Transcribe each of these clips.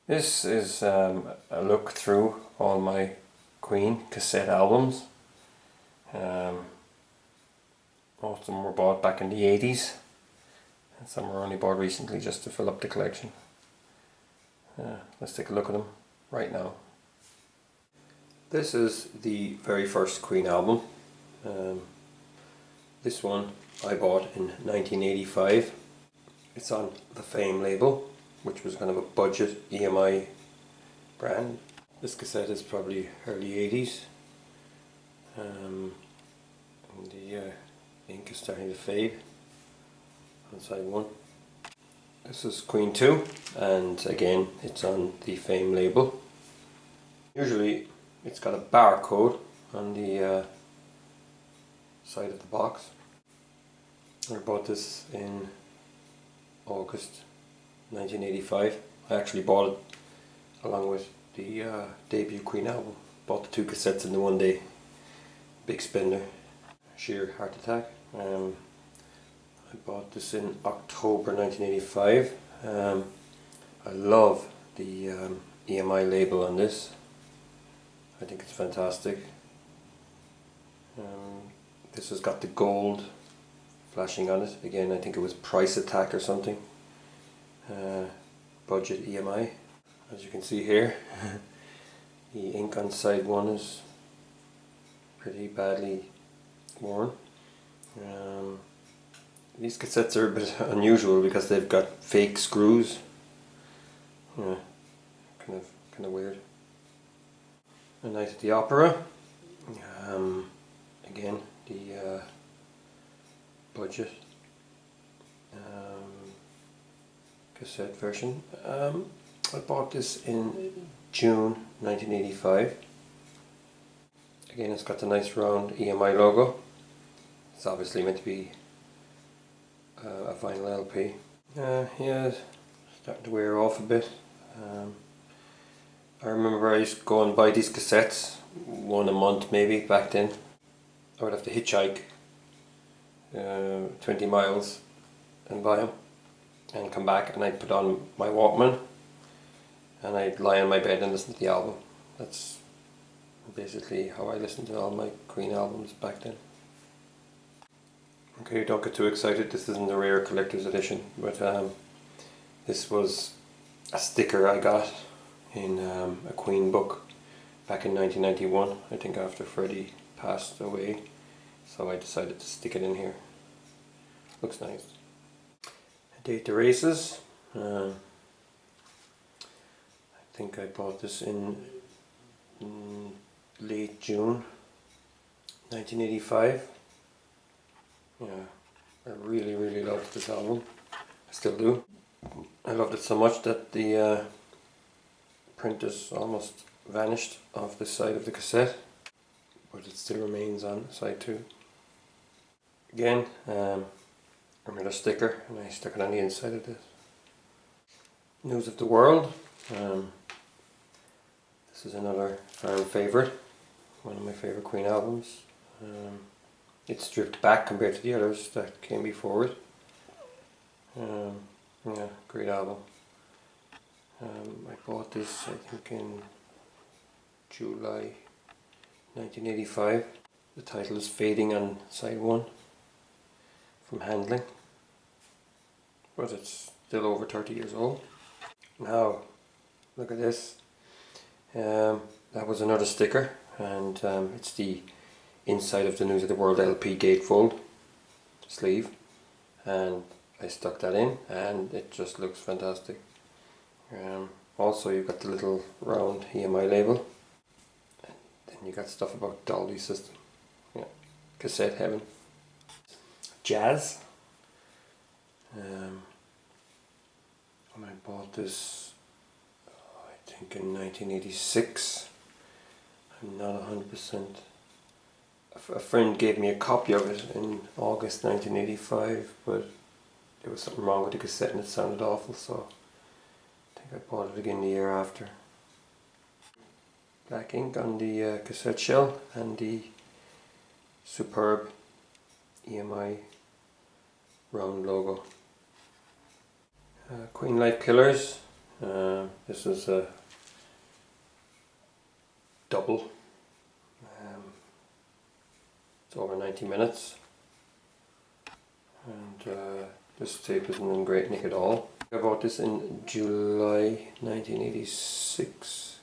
This is a look through all my Queen cassette albums. Most of them were bought back in the 80s, and some were only bought recently just to fill up the collection. Let's take a look at them right now. This is the very first Queen album. This one I bought in 1985. It's on the Fame label, which was kind of a budget EMI brand. This cassette is probably early 80s. The ink is starting to fade on side one. This is Queen 2, and again it's on the Fame label. Usually it's got a barcode on the side of the box. I bought this in August 1985. I actually bought it along with the debut Queen album. Bought the two cassettes in the one day. Big spender. Sheer heart attack. I bought this in October 1985. I love the EMI label on this. I think it's fantastic. This has got the gold flashing on it. Again, I think it was Price Attack or something. Budget EMI. As you can see here, the ink on side one is pretty badly worn. These cassettes are a bit unusual because they've got fake screws. Yeah, kind of weird. A Night at the Opera. Again, the budget cassette version. I bought this in June 1985. Again, it's got the nice round EMI logo. It's obviously meant to be a vinyl LP. Yeah, starting to wear off a bit. I remember I used to go and buy these cassettes, one a month maybe back then. I would have to hitchhike 20 miles and buy them, and come back, and I'd put on my Walkman and I'd lie on my bed and listen to the album. That's basically how I listened to all my Queen albums back then. Okay, don't get too excited, this isn't a rare collector's edition, but this was a sticker I got in a Queen book back in 1991, I think after Freddie passed away, so I decided to stick it in here. Looks nice. Date the Races. I think I bought this in late June 1985. Yeah, I really loved this album. I still do. I loved it so much that the print has almost vanished off this side of the cassette, but it still remains on side 2. Again, another sticker, and I stuck it on the inside of this. News of the World. This is another fan favourite, one of my favourite Queen albums. It's stripped back compared to the others that came before it. Yeah, great album. I bought this I think in July 1985. The title is Fading on side 1 from handling, but it's still over 30 years old. Now, look at this. That was another sticker, and it's the inside of the News of the World LP gatefold sleeve, and I stuck that in, and it just looks fantastic. Also, you've got the little round EMI label, and then you got stuff about Dolby System. Yeah, cassette heaven. Jazz. When I bought this, I think in 1986. I'm not 100%. A friend gave me a copy of it in August 1985, but there was something wrong with the cassette and it sounded awful, so I think I bought it again the year after. Black ink on the cassette shell, and the superb EMI round logo. Queen Life Killers. This is a double. It's over 90 minutes. And this tape isn't in great nick at all. I bought this in July 1986.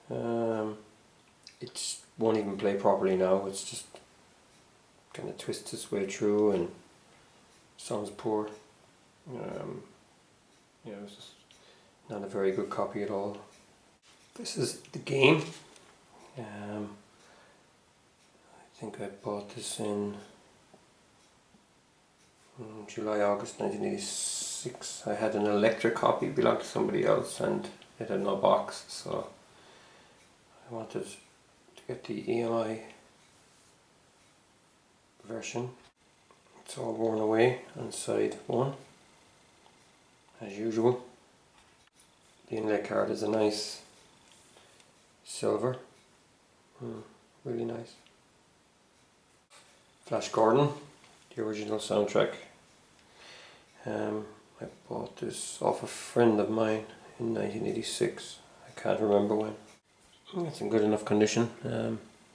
It won't even play properly now. It's just kind of twists its way through and sounds poor. Yeah, it's just not a very good copy at all. This is the game. I think I bought this in July, August 1986. I had an electric copy, belonged to somebody else, and it had no box, so I wanted to get the EMI version. It's all worn away on side one, as usual. The inlay card is a nice silver, really nice. Flash Gordon, the original soundtrack. I bought this off a friend of mine in 1986. I can't remember when. It's in good enough condition.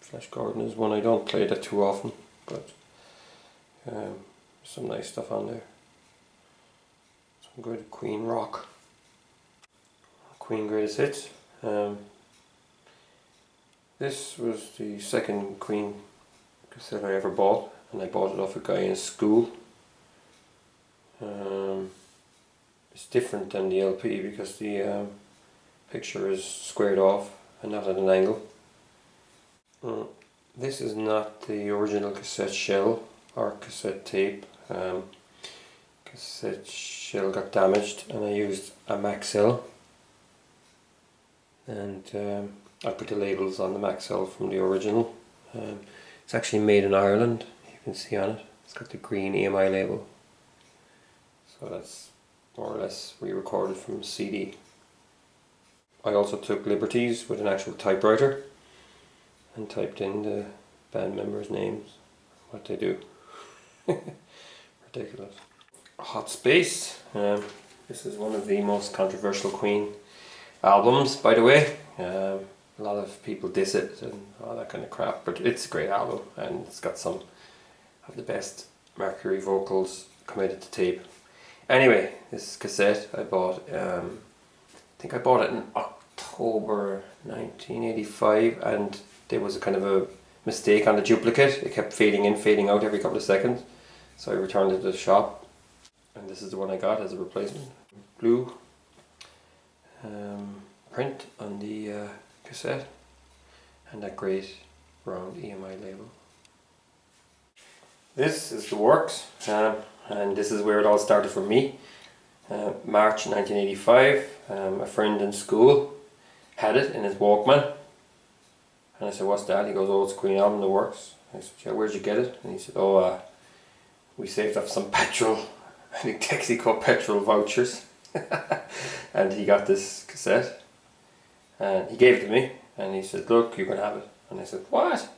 Flash Gordon is one I don't play that too often, but some nice stuff on there. Some good Queen rock. Queen Greatest Hits. This was the second Queen cassette I ever bought, and I bought it off a guy in school. It's different than the LP because the picture is squared off and not at an angle. This is not the original cassette shell or cassette tape. Cassette shell got damaged and I used a Maxell, and I put the labels on the Maxell from the original. It's actually made in Ireland, you can see on it. It's got the green EMI label. So that's more or less re-recorded from CD. I also took liberties with an actual typewriter and typed in the band members' names, what they do. Ridiculous. Hot Space. This is one of the most controversial Queen albums, by the way. A lot of people diss it and all that kind of crap, but it's a great album and it's got some of the best Mercury vocals committed to tape. Anyway, this cassette I bought, I think I bought it in October 1985, and there was a kind of a mistake on the duplicate. It kept fading in, fading out every couple of seconds, so I returned it to the shop, and this is the one I got as a replacement. Blue print on the cassette, and that great round EMI label. This is the works, and this is where it all started for me. March 1985, a friend in school had it in his Walkman, and I said, "What's that?" He goes, "Oh, it's a Queen album, the works." I said, "Yeah, where'd you get it?" And he said, "Oh, we saved up some petrol, I think Texaco petrol vouchers." And he got this cassette and he gave it to me and he said, "Look, you can have it." And I said, "What?"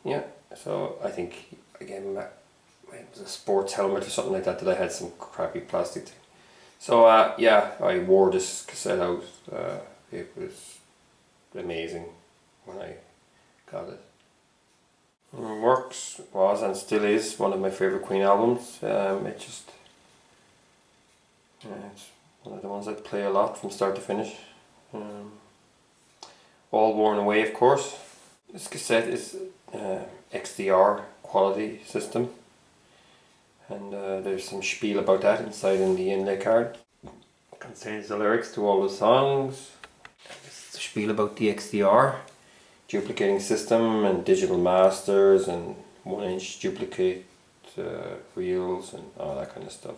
Yeah, so I think I gave him it was a sports helmet or something like that I had some crappy plastic thing. So yeah, I wore this cassette out. It was amazing when I got it. Works was and still is one of my favourite Queen albums. It's one of the ones I play a lot from start to finish. All worn away, of course. This cassette is XDR quality system, and there's some spiel about that inside in the inlay card. It contains the lyrics to all the songs. This is the spiel about the XDR duplicating system and digital masters and 1-inch duplicate reels and all that kind of stuff.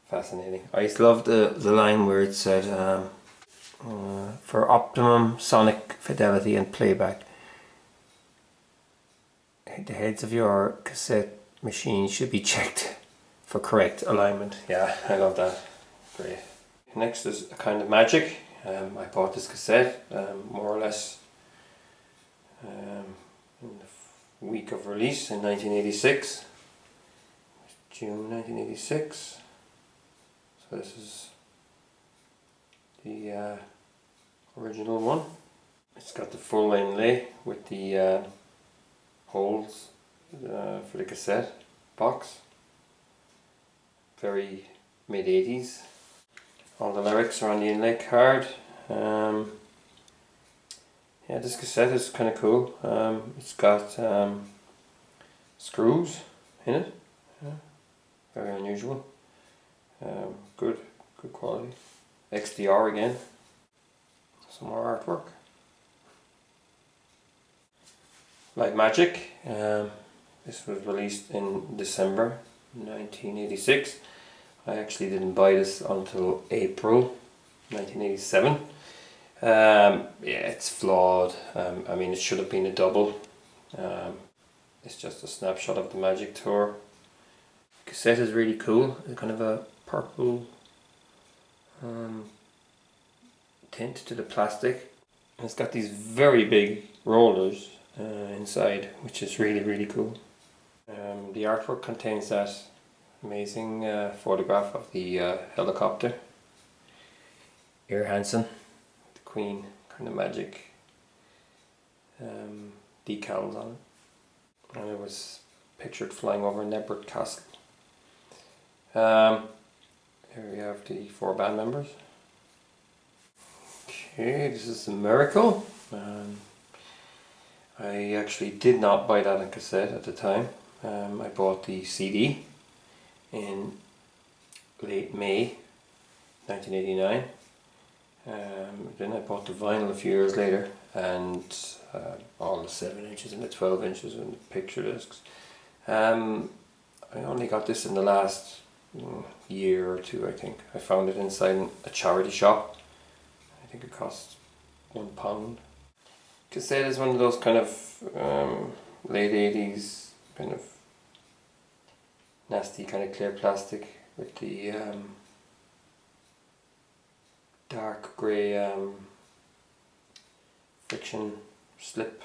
Fascinating. I used to love the line where it said for optimum sonic fidelity and playback, the heads of your cassette machine should be checked for correct alignment. Yeah, I love that. Great. Next is A Kind of Magic. I bought this cassette more or less in the week of release in 1986. June 1986. So this is the original one. It's got the full inlay with the holes for the cassette box. Very mid-80s. All the lyrics are on the inlay card. Yeah, this cassette is kind of cool. It's got screws in it. Yeah, very unusual. Good quality. XDR again. Some more artwork. Like Magic. This was released in December 1986. I actually didn't buy this until April 1987. Yeah, it's flawed. I mean, it should have been a double. It's just a snapshot of the Magic Tour. Cassette is really cool. It's kind of a purple tint to the plastic. And it's got these very big rollers inside, which is really cool. The artwork contains that amazing photograph of the helicopter. Air Hansen, the Queen kind of Magic decals on it, and it was pictured flying over Nebert Castle. Here we have the 4 band members. Okay, this is a Miracle. I actually did not buy that on cassette at the time. I bought the CD in late May 1989. Then I bought the vinyl a few years later, and all the 7 inches and the 12 inches and the picture discs. I only got this in the last year or two, I think. I found it inside a charity shop. I think it cost £1. Cassette is one of those kind of late 80s kind of nasty kind of clear plastic with the dark grey friction slip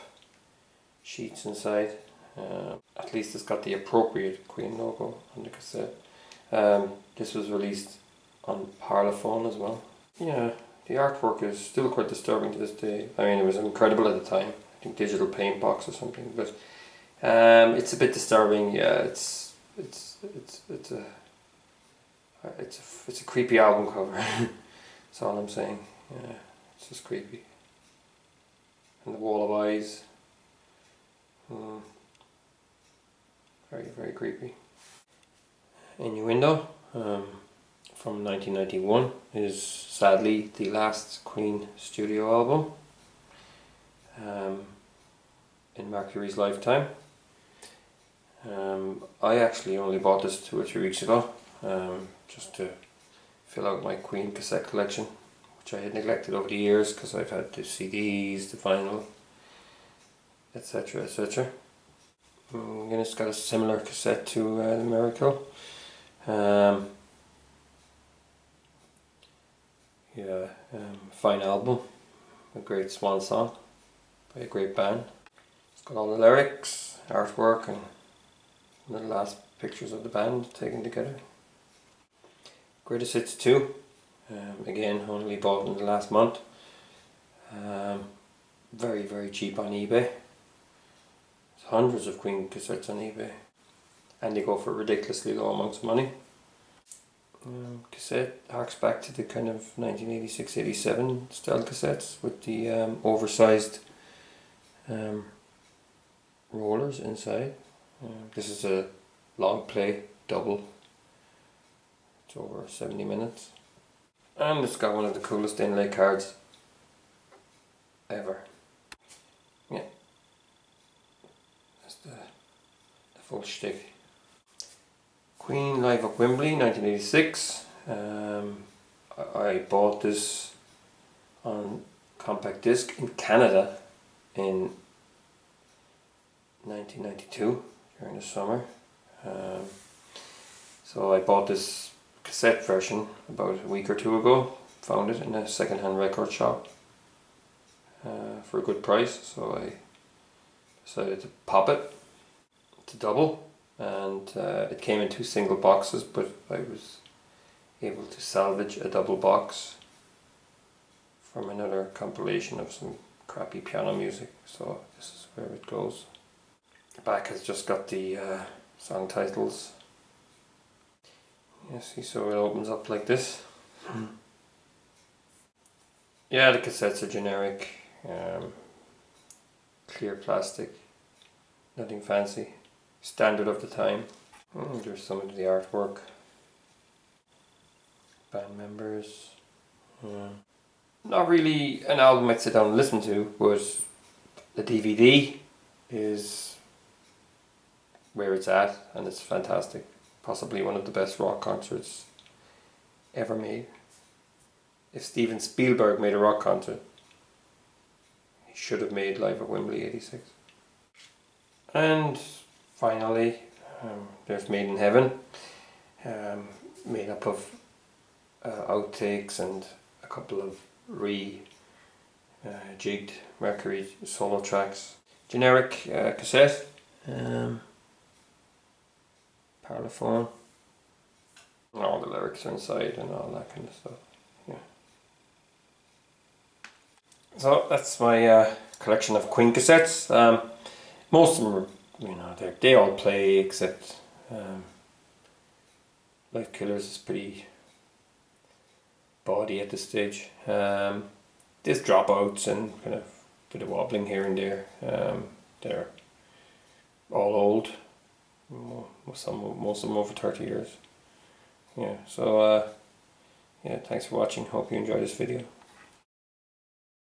sheets inside. At least it's got the appropriate Queen logo on the cassette. This was released on Parlophone as well. Yeah, the artwork is still quite disturbing to this day. I mean, it was incredible at the time. I think digital paint box or something, but it's a bit disturbing. Yeah, it's a creepy album cover. That's all I'm saying. Yeah, it's just creepy. And the wall of eyes. Very creepy. Innuendo from 1991 is sadly the last Queen studio album in Mercury's lifetime. I actually only bought this 2 or 3 weeks ago just to fill out my Queen cassette collection, which I had neglected over the years because I've had the CDs, the vinyl, etc. etc. Again, it's got a similar cassette to the Miracle. Fine album, a great swan song by a great band. It's got all the lyrics, artwork, and the last pictures of the band taken together. Greatest Hits 2, again only bought in the last month. Very cheap on eBay. There's hundreds of Queen cassettes on eBay, and they go for ridiculously low amounts of money. Cassette harks back to the kind of 1986-87 style cassettes with the oversized rollers inside. This is a long play double. It's over 70 minutes. And it's got one of the coolest inlay cards ever. Yeah. That's the full shtick. Queen live at Wembley 1986. I bought this on compact disc in Canada in 1992 during the summer. So I bought this cassette version about a week or 2 ago. Found it in a second-hand record shop for a good price, so I decided to pop it to double. And it came in 2 single boxes, but I was able to salvage a double box from another compilation of some crappy piano music, so this is where it goes. The back has just got the song titles. You see, so it opens up like this. Yeah, the cassettes are generic, clear plastic, nothing fancy, standard of the time. There's some of the artwork, band members. Not really an album I'd sit down and listen to, but the DVD is where it's at, and it's fantastic. Possibly one of the best rock concerts ever made. If Steven Spielberg made a rock concert, he should have made Live at Wembley '86. And finally, there's Made in Heaven, made up of outtakes and a couple of jigged Mercury solo tracks. Generic cassette, parlophone, and all the lyrics are inside and all that kind of stuff. Yeah. So that's my collection of Queen cassettes. Most of them are, they all play, except Life Killers is pretty bawdy at this stage. There's dropouts and kind of a bit of wobbling here and there. They're all old. Most of them over 30 years. Yeah, so yeah, thanks for watching. Hope you enjoyed this video.